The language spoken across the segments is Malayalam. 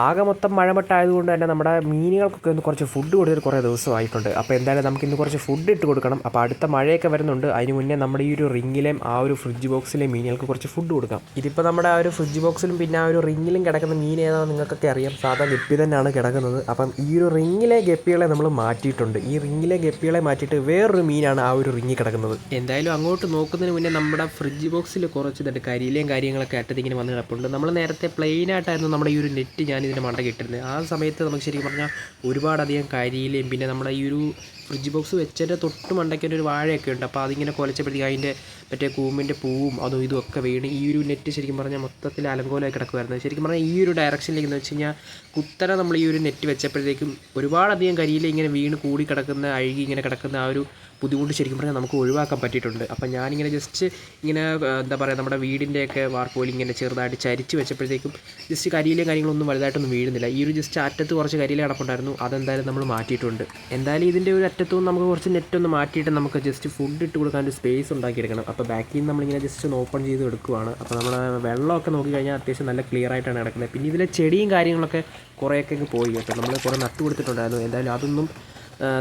ആകെ മൊത്തം മഴമട്ടായതുകൊണ്ട് തന്നെ നമ്മുടെ മീനുകൾക്കൊക്കെ ഒന്ന് കുറച്ച് ഫുഡ് കൊടുത്തിട്ട് കുറേ ദിവസമായിട്ടുണ്ട്. അപ്പോൾ എന്തായാലും നമുക്കിന്ന് കുറച്ച് ഫുഡ് ഇട്ട് കൊടുക്കണം. അപ്പോൾ അടുത്ത മഴയൊക്കെ വരുന്നുണ്ട്. അതിന് മുന്നേ നമ്മുടെ ഈ ഒരു റിങ്ങിലെയും ആ ഒരു ഫ്രിഡ്ജ് ബോക്സിലെയും മീനുകൾക്ക് കുറച്ച് ഫുഡ് കൊടുക്കാം. ഇതിപ്പോൾ നമ്മുടെ ആ ഒരു ഫ്രിഡ്ജ് ബോക്സിലും പിന്നെ ആ ഒരു റിങ്ങിലും കിടക്കുന്ന മീൻ ഏതാണെന്ന് നിങ്ങൾക്കൊക്കെ അറിയാം. സാധാ ഗപ്പി തന്നെയാണ് കിടക്കുന്നത്. അപ്പം ഈ ഒരു റിങ്ങിലെ ഗപ്പികളെ നമ്മൾ മാറ്റിയിട്ടുണ്ട്. ഈ റിങ്ങിലെ ഗപ്പികളെ മാറ്റിയിട്ട് വേറൊരു മീനാണ് ആ ഒരു റിങ്ങിൽ കിടക്കുന്നത്. എന്തായാലും അങ്ങോട്ട് നോക്കുന്നതിന് മുന്നേ നമ്മുടെ ഫ്രിഡ്ജ് ബോക്സിൽ കുറച്ച് ഇതുണ്ട് കരിയിലെയും കാര്യങ്ങളൊക്കെ അറ്റത്തിങ്ങനെ വന്ന് കിടപ്പുണ്ട്. നമ്മൾ നേരത്തെ പ്ലെയിനായിട്ടായിരുന്നു നമ്മുടെ ഈ ഒരു നെറ്റ് ഇതിൻ്റെ മണ്ടയ്ക്ക് ഇട്ടിരുന്നത്. ആ സമയത്ത് നമുക്ക് ശരിക്കും പറഞ്ഞാൽ ഒരുപാടധികം കരിയിലയും പിന്നെ നമ്മുടെ ഈ ഒരു ഫ്രിഡ്ജ് ബോക്സ് വെച്ചതിൻ്റെ തൊട്ട് മണ്ടയ്ക്ക് ഒരു വാഴയൊക്കെ ഉണ്ട്. അപ്പോൾ അതിങ്ങനെ കുലച്ചപ്പോഴത്തേക്ക് അതിൻ്റെ മറ്റേ കൂമ്പിൻ്റെ പൂവും അതും ഇതും ഒക്കെ വീണ് ഈ ഒരു നെറ്റ് ശരിക്കും പറഞ്ഞാൽ മൊത്തത്തിൽ അലങ്കോലമായി കിടക്കുമായിരുന്നു. ശരിക്കും പറഞ്ഞാൽ ഈ ഒരു ഡയറക്ഷനിലേക്ക് എന്ന് വെച്ച് കഴിഞ്ഞാൽ കുത്തനെ നമ്മൾ ഈ ഒരു നെറ്റ് വെച്ചപ്പോഴത്തേക്കും ഒരുപാടധികം കരിയില ഇങ്ങനെ വീണ് കൂടി കിടക്കുന്ന അഴുകി ഇങ്ങനെ കിടക്കുന്ന ആ ഒരു ബുദ്ധിമുട്ട് ശരിക്കും പറഞ്ഞാൽ നമുക്ക് ഒഴിവാക്കാൻ പറ്റിയിട്ടുണ്ട്. അപ്പം ഞാനിങ്ങനെ ജസ്റ്റ് ഇങ്ങനെ എന്താ പറയുക നമ്മുടെ വീടിൻ്റെയൊക്കെ വാർപ്പോയിൽ ഇങ്ങനെ ചെറുതായിട്ട് ചരിച്ച് വെച്ചപ്പോഴത്തേക്കും ജസ്റ്റ് കരിയിലെയും കാര്യങ്ങളൊന്നും വലുതായിട്ടൊന്നും വീഴുന്നില്ല. ഈ ഒരു ജസ്റ്റ് അറ്റത്ത് കുറച്ച് കരിയില കിടപ്പുണ്ടായിരുന്നു. അതെന്തായാലും നമ്മൾ മാറ്റിയിട്ടുണ്ട്. എന്തായാലും ഇതിൻ്റെ ഒരു അറ്റത്തും നമുക്ക് കുറച്ച് നെറ്റൊന്ന് മാറ്റിയിട്ട് നമുക്ക് ജസ്റ്റ് ഫുഡ് ഇട്ട് കൊടുക്കാൻ ഒരു സ്പേസ് ഉണ്ടാക്കിയെടുക്കണം. അപ്പോൾ ബാക്കിൽ നിന്ന് നമ്മളിങ്ങനെ ജസ്റ്റ് ഒന്ന് ഓപ്പൺ ചെയ്ത് എടുക്കുവാണ്. അപ്പോൾ നമ്മൾ വെള്ളമൊക്കെ നോക്കിക്കഴിഞ്ഞാൽ അത്യാവശ്യം നല്ല ക്ലിയർ ആയിട്ടാണ് കിടക്കുന്നത്. പിന്നെ ഇതിലെ ചെടിയും കാര്യങ്ങളൊക്കെ കുറേയൊക്കെ പോയി കേട്ടോ. നമ്മൾ കുറേ നട്ട് കൊടുത്തിട്ടുണ്ടായിരുന്നു. എന്തായാലും അതൊന്നും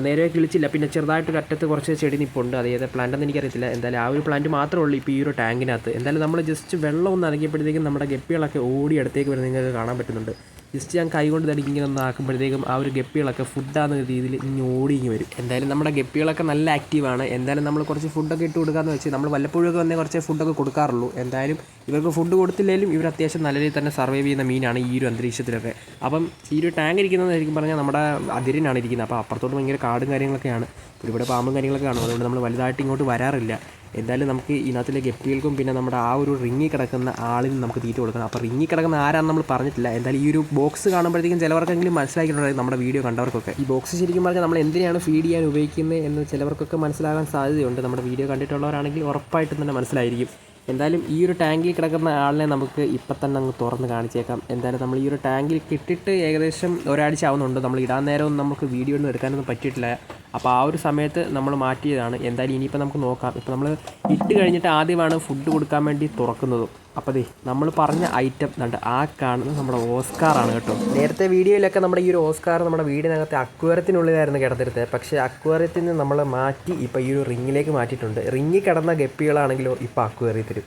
നേരെ കിളിച്ചില്ല. പിന്നെ ചെറുതായിട്ടൊരു അറ്റത്ത് കുറച്ച് ചെടി നിൽപ്പുണ്ട്. അത് ഏത് പ്ലാന്റെന്ന് എനിക്കറിയത്തില്ല. എന്തായാലും ആ ഒരു പ്ലാന്റ് മാത്രമേ ഉള്ളൂ ഇപ്പോൾ ഈ ഒരു ടാങ്കിനകത്ത്. എന്തായാലും നമ്മൾ ജസ്റ്റ് വെള്ളം ഒന്ന് നനയ്ക്കുമ്പോഴത്തേക്കും നമ്മുടെ ഗപ്പികളൊക്കെ ഓടി അടുത്തേക്ക് വരുന്നത് നിങ്ങൾക്ക് കാണാൻ പറ്റുന്നുണ്ട്. ജസ്റ്റ് ഞാൻ കൈകൊണ്ട് തടിക്ക് ഇങ്ങനെ ഒന്ന് ആക്കുമ്പോഴത്തേക്കും ആ ഒരു ഗപ്പികളൊക്കെ ഫുഡാകുന്ന രീതിയിൽ ഇനി ഓടി ഇങ്ങ് വരും. എന്തായാലും നമ്മുടെ ഗപ്പികളൊക്കെ നല്ല ആക്റ്റീവാണ്. എന്തായാലും നമ്മൾ കുറച്ച് ഫുഡൊക്കെ ഇട്ട് കൊടുക്കാമെന്ന് വെച്ച് നമ്മൾ വല്ലപ്പോഴൊക്കെ വന്നേ കുറച്ച് ഫുഡൊക്കെ കൊടുക്കാറുള്ളൂ. എന്തായാലും ഇവർക്ക് ഫുഡ് കൊടുത്തില്ലെങ്കിലും ഇവർ അത്യാവശ്യം നല്ല രീതിയിൽ തന്നെ സർവൈവ് ചെയ്യുന്ന മീനാണ് ഈ ഒരു അന്തരീക്ഷത്തിലൊക്കെ. അപ്പം ഈ ഒരു ടാങ്ക് ഇരിക്കുന്നത് ശരിക്കും പറഞ്ഞാൽ നമ്മുടെ അതിരിനാണ് ഇരിക്കുന്നത്. അപ്പോൾ അപ്പുറത്തോട്ട് ഭയങ്കര കാടും കാര്യങ്ങളൊക്കെയാണ്. ഒരുപാട് പാമ്പും കാര്യങ്ങളൊക്കെ കാണും. അതുകൊണ്ട് നമ്മൾ വലുതായിട്ട് ഇങ്ങോട്ട് വരാറില്ല. എന്തായാലും നമുക്ക് ഇതിനകത്തിലെ ഗപ്പികൾക്കും പിന്നെ നമ്മുടെ ആ ഒരു റിങ്ങി കിടക്കുന്ന ആളിന് നമുക്ക് തീറ്റ കൊടുക്കണം. അപ്പോൾ റിങ്ങി കിടക്കുന്ന ആരാണെന്ന് നമ്മൾ പറഞ്ഞിട്ടില്ല. എന്തായാലും ഈ ഒരു ബോക്സ് കാണുമ്പോഴത്തേക്കും ചിലവർക്കെങ്കിലും മനസ്സിലാക്കിയിട്ടുണ്ടായിരുന്നു നമ്മുടെ വീഡിയോ കണ്ടവർക്കൊക്കെ. ഈ ബോക്സ് ശരിക്കും പറഞ്ഞാൽ നമ്മൾ എന്തിനാണ് ഫീഡ് ചെയ്യാൻ ഉപയോഗിക്കുന്നത് എന്ന് ചിലവർക്കൊക്കെ മനസ്സിലാകാൻ സാധ്യതയുണ്ട്. നമ്മുടെ വീഡിയോ കണ്ടിട്ടുള്ളവരാണെങ്കിൽ ഉറപ്പായിട്ടും തന്നെ മനസ്സിലായിരിക്കും. എന്തായാലും ഈ ഒരു ടാങ്കിൽ കിടക്കുന്ന ആളിനെ നമുക്ക് ഇപ്പം തന്നെ അങ്ങ് തുറന്ന് കാണിച്ചേക്കാം. എന്തായാലും നമ്മൾ ഈ ഒരു ടാങ്കിൽ ഇട്ടിട്ട് ഏകദേശം ഒരാഴ്ച ആവുന്നുണ്ട്. നമ്മൾ ഇടാൻ നേരമൊന്നും നമുക്ക് വീഡിയോ ഒന്നും എടുക്കാനൊന്നും പറ്റിയിട്ടില്ല. അപ്പോൾ ആ ഒരു സമയത്ത് നമ്മൾ മാറ്റിയതാണ്. എന്തായാലും ഇനിയിപ്പോൾ നമുക്ക് നോക്കാം. ഇപ്പോൾ നമ്മൾ ഇട്ട് കഴിഞ്ഞിട്ട് ആദ്യമാണ് ഫുഡ് കൊടുക്കാൻ വേണ്ടി തുറക്കുന്നതും. അപ്പോൾ ദേ നമ്മൾ പറഞ്ഞ ഐറ്റം കണ്ട് ആ കാണുന്നത് നമ്മുടെ ഓസ്കാറാണ് കേട്ടോ. നേരത്തെ വീഡിയോയിലൊക്കെ നമ്മുടെ ഈ ഒരു ഓസ്കാർ നമ്മുടെ വീടിനകത്തെ അക്വേറിയത്തിനുള്ളിലായിരുന്നു കിടന്നിരുന്നത്. പക്ഷേ അക്വേറിയത്തിൽ നിന്ന് നമ്മൾ മാറ്റി ഇപ്പോൾ ഈ ഒരു റിങ്ങിലേക്ക് മാറ്റിയിട്ടുണ്ട്. റിങ്ങിൽ കിടന്ന ഗപ്പികളാണെങ്കിലോ ഇപ്പോൾ അക്വേറിയത്തിൽ.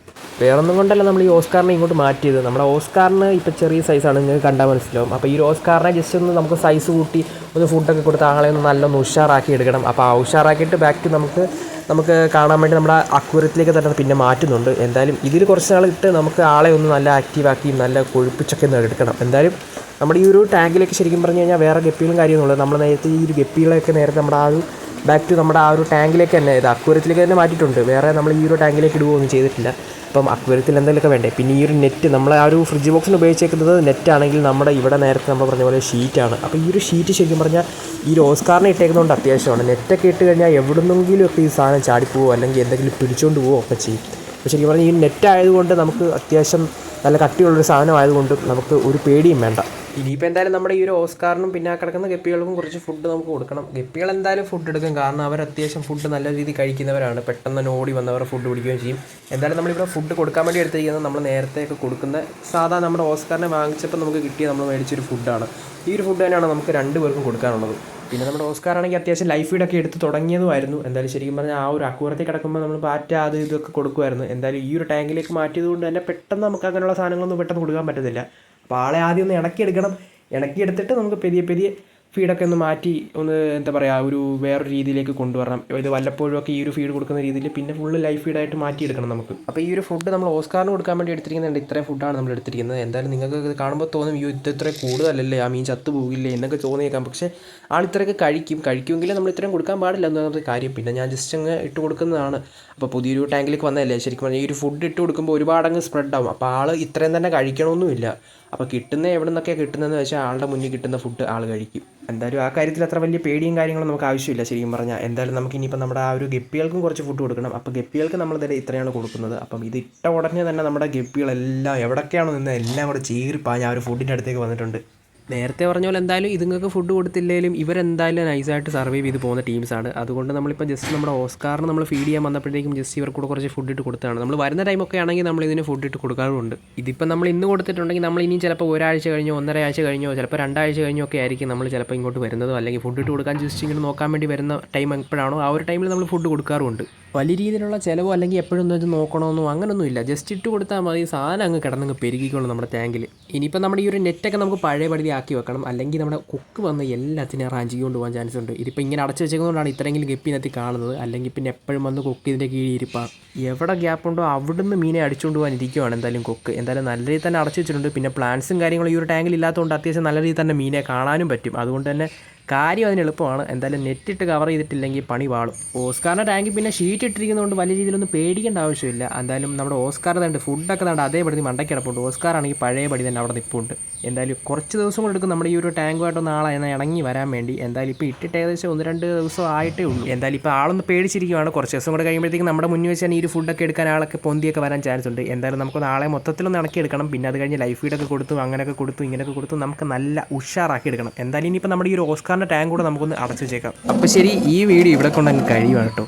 വേറൊന്നും കൊണ്ടല്ല നമ്മൾ ഈ ഓസ്കാറിനെ ഇങ്ങോട്ട് മാറ്റിയത്. നമ്മുടെ ഓസ്കാറിന് ഇപ്പോൾ ചെറിയ സൈസാണ്, നിങ്ങൾക്ക് കണ്ടാൽ മനസ്സിലാവും. അപ്പോൾ ഈ ഒരു ഓസ്കാറിനെ ജസ്റ്റ് ഒന്ന് നമുക്ക് സൈസ് കൂട്ടി ഒന്ന് ഫുഡൊക്കെ കൊടുത്ത് ആളെ ഒന്ന് നല്ലൊന്ന് ഉഷാറാക്കി എടുക്കണം. അപ്പോൾ ആ ഉഷാറാക്കിയിട്ട് ബാക്ക് നമുക്ക് കാണാൻ വേണ്ടി നമ്മുടെ അക്വേറിയത്തിലേക്ക് തന്നെ പിന്നെ മാറ്റുന്നുണ്ട്. എന്തായാലും ഇതിൽ കുറച്ച് നാളിട്ട് നമുക്ക് ആളെ ഒന്ന് നല്ല ആക്റ്റീവാക്കി നല്ല കൊഴുപ്പിച്ചൊക്കെ ഒന്ന് എടുക്കണം. എന്തായാലും നമ്മുടെ ഈ ഒരു ടാങ്കിലേക്ക് ശരിക്കും പറഞ്ഞു കഴിഞ്ഞാൽ വേറെ ഗപ്പികളും കാര്യങ്ങളുള്ളത്. നമ്മൾ നേരത്തെ ഈ ഒരു ഗപ്പികളൊക്കെ നേരത്തെ നമ്മുടെ ആ ഒരു ബാക്ക് ടു നമ്മുടെ ആ ഒരു ടാങ്കിലേക്ക് തന്നെ അക്വേറിയത്തിലേക്ക് തന്നെ മാറ്റിയിട്ടുണ്ട്. വേറെ നമ്മൾ ഈ ഒരു ടാങ്കിലേക്ക് ഇടുകയൊന്നും ചെയ്തിട്ടില്ല. അപ്പം അക്വേറിയത്തിൽ എന്തെങ്കിലുമൊക്കെ വേണ്ടേ. പിന്നെ ഈ ഒരു നെറ്റ് നമ്മൾ ആ ഒരു ഫ്രിഡ്ജ് ബോക്സിന് ഉപയോഗിച്ചേക്കുന്നത് നെറ്റാണെങ്കിൽ നമ്മുടെ ഇവിടെ നേരത്തെ നമ്മൾ പറഞ്ഞ പോലെ ഷീറ്റാണ്. അപ്പോൾ ഈ ഒരു ഷീറ്റ് ശരിക്കും പറഞ്ഞാൽ ഈ ഒരു ഓസ്കാറിനെ ഇട്ടേക്കുന്നതുകൊണ്ട് അത്യാവശ്യമാണ്. നെറ്റൊക്കെ ഇട്ട് കഴിഞ്ഞാൽ എവിടുന്നെങ്കിലും ഒക്കെ ഈ സാധനം ചാടിപ്പോവോ അല്ലെങ്കിൽ എന്തെങ്കിലും പിടിച്ചുകൊണ്ട് പോവോ ഒക്കെ ചെയ്യും. അപ്പോൾ ശരിക്കും പറഞ്ഞാൽ ഈ നെറ്റ് ആയതുകൊണ്ട് നമുക്ക് അത്യാവശ്യം നല്ല കട്ടിയുള്ളൊരു സാധനം ആയതുകൊണ്ട് നമുക്ക് ഒരു പേടിയും വേണ്ട. ഇനിയിപ്പോൾ എന്തായാലും നമ്മുടെ ഈ ഒരു ഓസ്കാറിനും പിന്നെ കിടക്കുന്ന ഗപ്പികൾക്കും കുറച്ച് ഫുഡ് നമുക്ക് കൊടുക്കണം. ഗപ്പികൾ എന്തായാലും ഫുഡ് എടുക്കും. കാരണം അവർ അത്യാവശ്യം ഫുഡ് നല്ല രീതിയിൽ കഴിക്കുന്നവരാണ്. പെട്ടെന്ന് തന്നെ ഓടി വന്നവർ ഫുഡ് പിടിക്കുകയും ചെയ്യും. എന്തായാലും നമ്മളിവിടെ ഫുഡ് കൊടുക്കാൻ വേണ്ടി എടുത്തിരിക്കുന്നത് നമ്മൾ നേരത്തെയൊക്കെ കൊടുക്കുന്ന സാധാ നമ്മുടെ ഓസ്കാറിനെ വാങ്ങിച്ചപ്പോൾ നമുക്ക് കിട്ടിയ നമ്മൾ മേടിച്ചൊരു ഫുഡാണ്. ഈ ഒരു ഫുഡ് തന്നെയാണ് നമുക്ക് 2 പേർക്കും കൊടുക്കാനുള്ളത്. പിന്നെ നമ്മുടെ ഓസ്കാറാണെങ്കിൽ അത്യാവശ്യം ലൈഫ് ഫീഡൊക്കെ എടുത്ത് തുടങ്ങിയതുമായിരുന്നു. എന്തായാലും ശരിക്കും പറഞ്ഞാൽ ആ ഒരു അക്വേറിയത്തിൽ കിടക്കുമ്പോൾ നമ്മൾ പാറ്റ അത് ഇതൊക്കെ കൊടുക്കുമായിരുന്നു. എന്തായാലും ഈ ഒരു ടാങ്കിലേക്ക് മാറ്റിയത് കൊണ്ട് തന്നെ പെട്ടെന്ന് നമുക്ക് അങ്ങനെയുള്ള സാധനങ്ങളൊന്നും പെട്ടെന്ന് കൊടുക്കാൻ പറ്റത്തില്ല. അപ്പോൾ ആളെ ആദ്യം ഒന്ന് ഇണക്കിയെടുക്കണം. ഇണക്കിയെടുത്തിട്ട് നമുക്ക് പെരിയെ ഫീഡൊക്കെ ഒന്ന് മാറ്റി ഒന്ന് എന്താ പറയുക ഒരു വേറൊരു രീതിയിലേക്ക് കൊണ്ടുവരണം. ഇത് വല്ലപ്പോഴും ഒക്കെ ഈ ഒരു ഫീഡ് കൊടുക്കുന്ന രീതിയിൽ പിന്നെ ഫുള്ള് ലൈഫ് ഫീഡായിട്ട് മാറ്റിയെടുക്കണം നമുക്ക്. അപ്പോൾ ഈ ഒരു ഫുഡ് നമ്മൾ ഓസ്കാറിന് കൊടുക്കാൻ വേണ്ടി എടുത്തിരിക്കുന്നുണ്ട്. ഇത്രയും ഫുഡാണ് നമ്മൾ എടുത്തിരിക്കുന്നത്. എന്തായാലും നിങ്ങൾക്ക് ഇത് കാണുമ്പോൾ തോന്നും ഇത്രയും കൂടുതലല്ലേ, ആ മീൻ ചത്തു പോകില്ലേ എന്നൊക്കെ തോന്നിയേക്കാം. പക്ഷേ ആൾ ഇത്രയൊക്കെ കഴിക്കുമെങ്കിലും നമ്മൾ ഇത്രയും കൊടുക്കാൻ പാടില്ല എന്നൊരു കാര്യം. പിന്നെ ഞാൻ ജസ്റ്റ് അങ്ങ് ഇട്ട് കൊടുക്കുന്നതാണ്. അപ്പോൾ പുതിയൊരു ടാങ്കിലേക്ക് വന്നതല്ലേ, ശരിക്കും പറഞ്ഞാൽ ഈ ഒരു ഫുഡ് ഇട്ട് കൊടുക്കുമ്പോൾ ഒരുപാടങ്ങ് സ്പ്രെഡ് ആവും. അപ്പോൾ ആൾ ഇത്രയും തന്നെ കഴിക്കണമൊന്നുമില്ല. അപ്പോൾ കിട്ടുന്ന എവിടെ നിന്നൊക്കെയാണ് കിട്ടുന്നതെന്ന് വെച്ചാൽ ആളുടെ മുന്നിൽ കിട്ടുന്ന ഫുഡ് ആൾ കഴിക്കും. എന്തായാലും ആ കാര്യത്തിൽ അത്ര വലിയ പേടിയും കാര്യങ്ങളും നമുക്ക് ആവശ്യമില്ല ശരിക്കും പറഞ്ഞാൽ. എന്തായാലും നമുക്ക് ഇനിയിപ്പോൾ നമ്മുടെ ആ ഒരു ഗപ്പികൾക്കും കുറച്ച് ഫുഡ് കൊടുക്കണം. അപ്പോൾ ഗപ്പികൾക്ക് നമ്മൾ തന്നെ ഇത്രയാണ് കൊടുക്കുന്നത്. അപ്പം ഇത് ഇട്ട ഉടനെ തന്നെ നമ്മുടെ ഗപ്പികളെല്ലാം എവിടൊക്കെയാണോ നിന്ന് എല്ലാം കൂടെ ചീറിപ്പാഞ്ഞ് ആ ഒരു ഫുഡിൻ്റെ അടുത്തേക്ക് വന്നിട്ടുണ്ട്. നേരത്തെ പറഞ്ഞ പോലെ എന്തായാലും ഇതുങ്ങൾക്ക് ഫുഡ് കൊടുത്തില്ലെങ്കിലും ഇവരെന്തായാലും നൈസായിട്ട് സർവൈവ് ചെയ്ത് പോകുന്ന ടീംസാണ്. അതുകൊണ്ട് നമ്മളിപ്പോൾ ജസ്റ്റ് നമ്മുടെ ഓസ്കാറിന് നമ്മൾ ഫീഡ് ചെയ്യാൻ വന്നപ്പോഴത്തേക്കും ജസ്റ്റ് ഇവർക്ക് കൂടെ കുറച്ച് ഫുഡ് ഇട്ട് കൊടുത്തതാണ്. നമ്മൾ വരുന്ന ടൈമൊക്കെ ആണെങ്കിൽ നമ്മൾ ഇതിന് ഫുഡ് ഇട്ട് കൊടുക്കാറുമുണ്ട്. ഇതിപ്പോൾ നമ്മൾ ഇന്ന് കൊടുത്തിട്ടുണ്ടെങ്കിൽ നമ്മൾ ഇനിയും ചിലപ്പോൾ ഒരാഴ്ച കഴിഞ്ഞോ 1.5 ആഴ്ച കഴിഞ്ഞോ ചിലപ്പോൾ 2 ആഴ്ച കഴിഞ്ഞോ ഒക്കെ ആയിരിക്കും നമ്മൾ ചിലപ്പോൾ ഇങ്ങോട്ട് വരുന്നതോ അല്ലെങ്കിൽ ഫുഡ് ഇട്ട് കൊടുക്കാൻ ജസ്റ്റ് ഇങ്ങനെ നോക്കാൻ വേണ്ടി വരുന്ന ടൈം എപ്പോഴാണോ ആ ഒരു ടൈമിൽ നമ്മൾ ഫുഡ് കൊടുക്കാറുമുണ്ട്. വലിയ രീതിയിലുള്ള ചിലവോ അല്ലെങ്കിൽ എപ്പോഴും ഒന്ന് നോക്കണമെന്നോ അങ്ങനൊന്നും ഇല്ല. ജസ്റ്റ് ഇട്ട് കൊടുത്താൽ മതി, സാധനം അങ്ങ് കിടന്നങ്ങ് പെരുകിക്കോളും നമ്മുടെ ടാങ്കിൽ. ഇനിയിപ്പോൾ നമ്മുടെ ഈ ഒരു നെറ്റൊക്കെ നമുക്ക് പഴയ പടി ആക്കി വെക്കണം, അല്ലെങ്കിൽ നമ്മുടെ കൊക്ക് വന്ന് എല്ലാത്തിനും റാഞ്ചിക്കൊണ്ട് പോകാൻ ചാൻസ് ഉണ്ട്. ഇതിപ്പോൾ ഇങ്ങനെ അടച്ചു വെച്ചതുകൊണ്ടാണ് ഇത്രയെങ്കിലും ഗപ്പിനകത്ത് കാണുന്നത്, അല്ലെങ്കിൽ പിന്നെ എപ്പോഴും വന്ന് കൊക്ക് ഇതിൻ്റെ കീഴിൽ ഇരിപ്പാണ്. എവിടെ ഗ്യാപ്പുണ്ടോ അവിടുന്ന് മീനെ അടിച്ചുകൊണ്ട് പോകാൻ ഇരിക്കുവാണ് എന്തായാലും കൊക്ക്. എന്തായാലും നല്ല രീതിയിൽ തന്നെ അടച്ചു വെച്ചിട്ടുണ്ട്. പിന്നെ പ്ലാന്റ്സും കാര്യങ്ങളും ഈ ഒരു ടാങ്കിൽ ഇല്ലാത്തതുകൊണ്ട് അത്യാവശ്യം നല്ല രീതിയിൽ തന്നെ മീനെ കാണാനും പറ്റും. അതുകൊണ്ട് തന്നെ കാര്യം അതിന് എളുപ്പമാണ്. എന്തായാലും നെറ്റിട്ട് കവർ ചെയ്തിട്ടില്ലെങ്കിൽ പണി വാളും. ഓസ്കാറിൻ്റെ ടാങ്കിൽ പിന്നെ ഷീറ്റ് ഇട്ടിരിക്കുന്നതുകൊണ്ട് വലിയ രീതിയിലൊന്നും പേടിക്കേണ്ട ആവശ്യമില്ല. എന്തായാലും നമ്മുടെ ഓസ്കാർ തന്നെ ഫുഡൊക്കെ തന്നെ അതേപടി മണ്ടയ്ക്ക് കിടപ്പുണ്ട്. ഓസ്കാറാണെങ്കിൽ പഴയ പടി തന്നെ അവിടെ നിൽപ്പുണ്ട്. എന്തായാലും കുറച്ച് ദിവസം കൂടെ എടുക്കും നമ്മുടെ ഈ ഒരു ടാങ്കുമായിട്ടൊന്ന് ആളെ ഇണങ്ങി വരാൻ വേണ്ടി. എന്തായാലും ഇപ്പോൾ ഇട്ടിട്ട് ഏകദേശം 1-2 ദിവസം ആയിട്ടേ ഉള്ളൂ. എന്തായാലും ഇപ്പോൾ ആളൊന്ന് പേടിച്ചിരിക്കുകയാണ്. കുറച്ച് ദിവസം കൂടെ കഴിയുമ്പോഴത്തേക്കും നമ്മുടെ മുന്നിൽ വെച്ചാൽ ഈ ഒരു ഫുഡൊക്കെ എടുക്കാൻ ആളൊക്കെ പൊന്തിയൊക്കെ വരാൻ ചാൻസ് ഉണ്ട്. എന്തായാലും നമുക്ക് നാളെ മൊത്തത്തിലൊന്ന് ഇണക്കിയെടുക്കണം. പിന്നെ അത് കഴിഞ്ഞ് ലൈഫ് ഫീഡൊക്കെ കൊടുത്തു അങ്ങനെയൊക്കെ കൊടുത്തു ഇങ്ങനെയൊക്കെ കൊടുത്തു നമുക്ക് നല്ല ഉഷാറാക്കി എടുക്കണം. എന്തായാലും ഇനിയിപ്പോൾ നമ്മുടെ ഈ ഒരു ഓസ്കാറിൻ്റെ ടാങ്ക് കൂടെ നമുക്കൊന്ന് അടച്ചു വെച്ചേക്കാം. അപ്പോൾ ശരി, ഈ വീഡിയോ ഇവിടെ കൊണ്ടങ്ങ് കഴിയുവാണ് കേട്ടോ.